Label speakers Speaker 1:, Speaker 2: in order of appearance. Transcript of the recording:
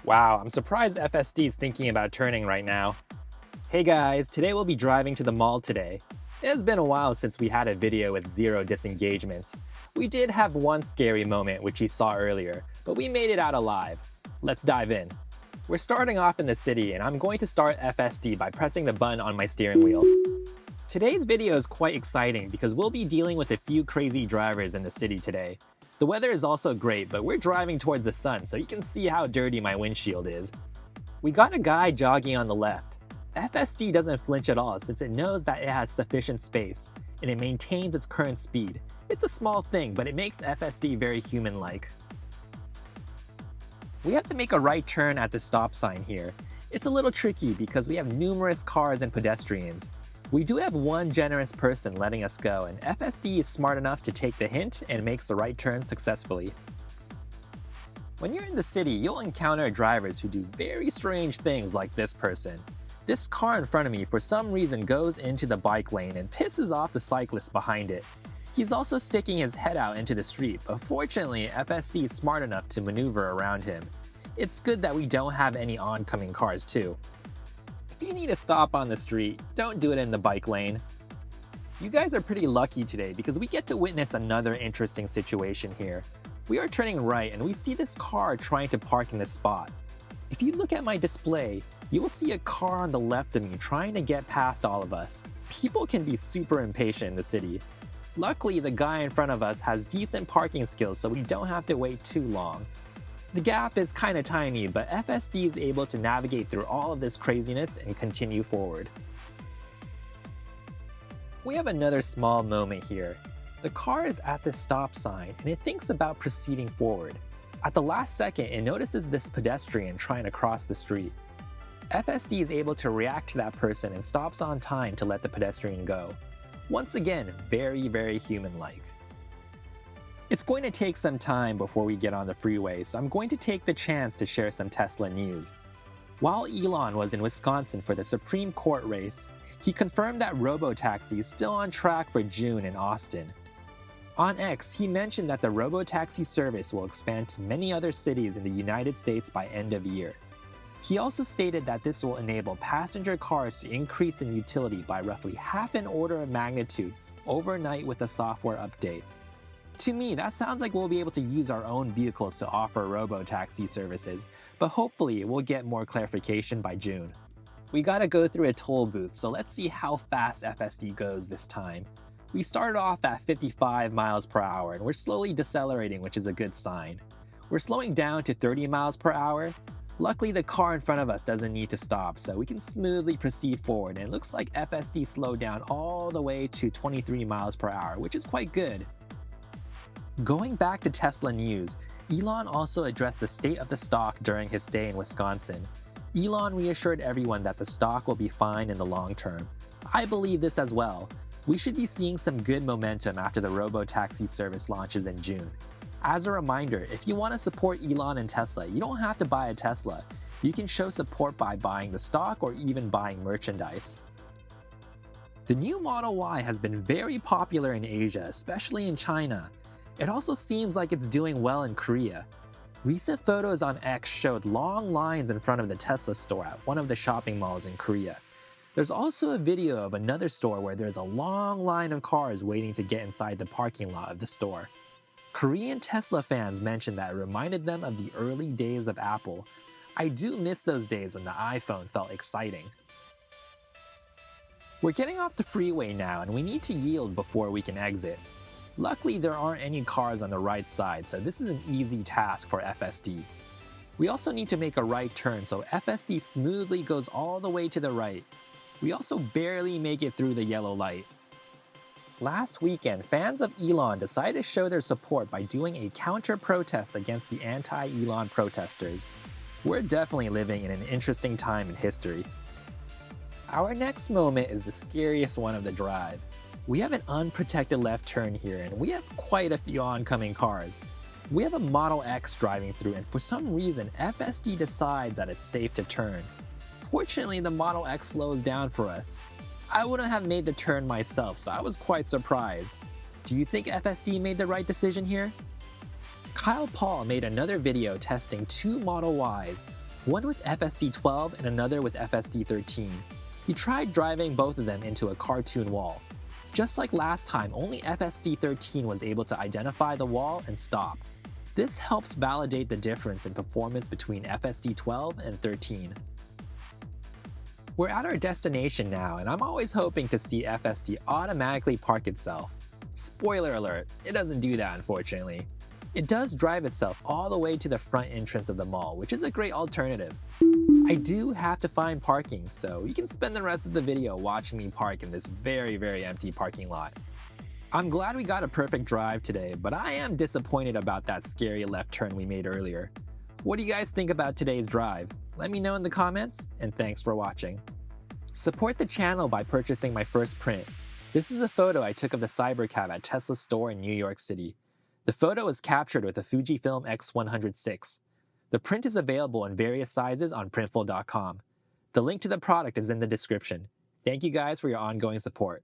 Speaker 1: Wow, I'm surprised FSD is thinking about turning right now. Hey guys, today we'll be driving to the mall today. It has been a while since we had a video with 0 disengagements. We did have one scary moment which you saw earlier, but we made it out alive. Let's dive in. We're starting off in the city and I'm going to start FSD by pressing the button on my steering wheel. Today's video is quite exciting because we'll be dealing with a few crazy drivers in the city today. The weather is also great, but we're driving towards the sun, so you can see how dirty my windshield is. We got a guy jogging on the left. FSD doesn't flinch at all since it knows that it has sufficient space, and it maintains its current speed. It's a small thing, but it makes FSD very human-like. We have to make a right turn at the stop sign here. It's a little tricky because we have numerous cars and pedestrians. We do have one generous person letting us go, and FSD is smart enough to take the hint and makes the right turn successfully. When you're in the city, you'll encounter drivers who do very strange things like this person. This car in front of me for some reason goes into the bike lane and pisses off the cyclist behind it. He's also sticking his head out into the street, but fortunately FSD is smart enough to maneuver around him. It's good that we don't have any oncoming cars too. If you need to stop on the street, don't do it in the bike lane. You guys are pretty lucky today because we get to witness another interesting situation here. We are turning right and we see this car trying to park in this spot. If you look at my display, you will see a car on the left of me trying to get past all of us. People can be super impatient in the city. Luckily, the guy in front of us has decent parking skills, so we don't have to wait too long. The gap is kinda tiny, but FSD is able to navigate through all of this craziness and continue forward. We have another small moment here. The car is at the stop sign and it thinks about proceeding forward. At the last second, it notices this pedestrian trying to cross the street. FSD is able to react to that person and stops on time to let the pedestrian go. Once again, very human-like. It's going to take some time before we get on the freeway, so I'm going to take the chance to share some Tesla news. While Elon was in Wisconsin for the Supreme Court race, he confirmed that robotaxi is still on track for June in Austin. On X, he mentioned that the robotaxi service will expand to many other cities in the United States by end of year. He also stated that this will enable passenger cars to increase in utility by roughly half an order of magnitude overnight with a software update. To me, that sounds like we'll be able to use our own vehicles to offer robotaxi services, but hopefully we'll get more clarification by June. We gotta go through a toll booth, so let's see how fast FSD goes this time. We started off at 55 miles per hour and we're slowly decelerating, which is a good sign. We're slowing down to 30 miles per hour. Luckily, the car in front of us doesn't need to stop, so we can smoothly proceed forward, and it looks like FSD slowed down all the way to 23 miles per hour, which is quite good. Going back to Tesla news, Elon also addressed the state of the stock during his stay in Wisconsin. Elon reassured everyone that the stock will be fine in the long term. I believe this as well. We should be seeing some good momentum after the robotaxi service launches in June. As a reminder, if you want to support Elon and Tesla, you don't have to buy a Tesla. You can show support by buying the stock or even buying merchandise. The new Model Y has been very popular in Asia, especially in China. It also seems like it's doing well in Korea. Recent photos on X showed long lines in front of the Tesla store at one of the shopping malls in Korea. There's also a video of another store where there's a long line of cars waiting to get inside the parking lot of the store. Korean Tesla fans mentioned that it reminded them of the early days of Apple. I do miss those days when the iPhone felt exciting. We're getting off the freeway now and we need to yield before we can exit. Luckily, there aren't any cars on the right side, so this is an easy task for FSD. We also need to make a right turn, so FSD smoothly goes all the way to the right. We also barely make it through the yellow light. Last weekend, fans of Elon decided to show their support by doing a counter-protest against the anti-Elon protesters. We're definitely living in an interesting time in history. Our next moment is the scariest one of the drive. We have an unprotected left turn here and we have quite a few oncoming cars. We have a Model X driving through and for some reason FSD decides that it's safe to turn. Fortunately, the Model X slows down for us. I wouldn't have made the turn myself, so I was quite surprised. Do you think FSD made the right decision here? Kyle Paul made another video testing two Model Ys, one with FSD 12 and another with FSD 13. He tried driving both of them into a cartoon wall. Just like last time, only FSD 13 was able to identify the wall and stop. This helps validate the difference in performance between FSD 12 and 13. We're at our destination now, and I'm always hoping to see FSD automatically park itself. Spoiler alert, it doesn't do that unfortunately. It does drive itself all the way to the front entrance of the mall, which is a great alternative. I do have to find parking, so you can spend the rest of the video watching me park in this very empty parking lot. I'm glad we got a perfect drive today, but I am disappointed about that scary left turn we made earlier. What do you guys think about today's drive? Let me know in the comments, and thanks for watching. Support the channel by purchasing my first print. This is a photo I took of the Cybercab at Tesla's store in New York City. The photo was captured with a Fujifilm X100VI. The print is available in various sizes on Printful.com. The link to the product is in the description. Thank you guys for your ongoing support.